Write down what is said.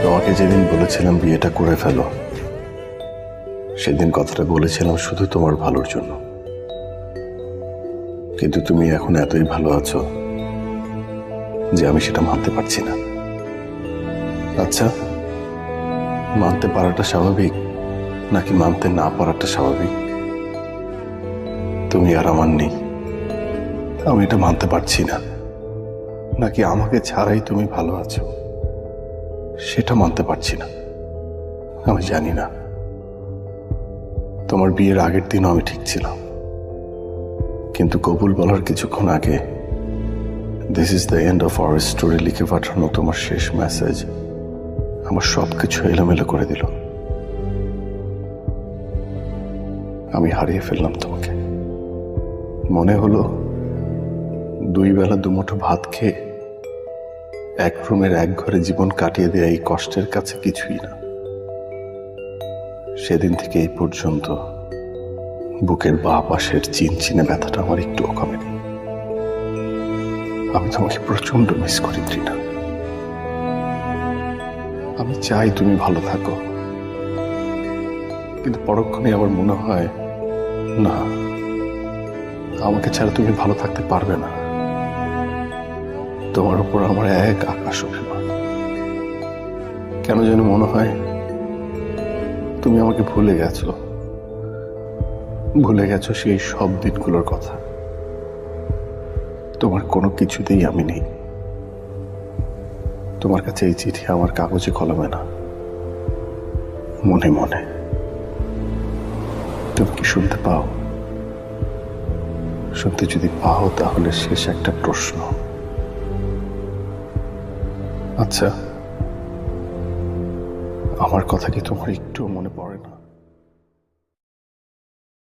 তোমাকে যেদিন বলেছিলাম বিয়েটা করে ফেলো, সেদিন কথাটা বলেছিলাম শুধু তোমার ভালোর জন্য। কিন্তু তুমি এখন এতই ভালো আছো যে আমি সেটা মানতে পারছি না। আচ্ছা, মানতে পারাটা স্বাভাবিক নাকি মানতে না পারাটা স্বাভাবিক? তুমি আর আমার নেই, আমি এটা মানতে পারছি না। নাকি আমাকে ছাড়াই তুমি ভালো আছো, সেটা মানতে পারছি না। আমি জানি না। তোমার বিয়ের আগের দিনও আমি ঠিক ছিলাম, কিন্তু কবুল বলার কিছুক্ষণ আগে this is the end of our story লিখে পাঠানো তোমার শেষ মেসেজ আমার সবকিছু এলোমেলো করে দিল। আমি হারিয়ে ফেললাম তোমাকে। মনে হলো দুই বেলা দুমুঠো ভাত খেয়ে এক রুমের এক ঘরে জীবন কাটিয়ে দেয়া এই কষ্টের কাছে কিছুই না। সেদিন থেকে এই পর্যন্ত বুকের বাঁ পাশের চিনচিনে ব্যথাটা আমার একটুও কমেনি। আমি তোমাকে প্রচন্ড মিস করি তৃণা। আমি চাই তুমি ভালো থাকো, কিন্তু পরক্ষণে আবার মনে হয় না, আমাকে ছাড়া তুমি ভালো থাকতে পারবে না। তোমার উপর আমার এক আকাশ অভিমান। কেন যেন মনে হয় তুমি আমাকে ভুলে গেছো সেই সব দিনগুলোর কথা। তোমার কোনো কিছুতেই আমি নেই। তোমার কাছে এই চিঠি আমার কাগজে কলমে না, মনে মনে। তুমি কি শুনতে পাও? শুনতে যদি পাও তাহলে শেষ একটা প্রশ্ন। আচ্ছা, আমার কথা কি তোমার একটু মনে পড়ে না?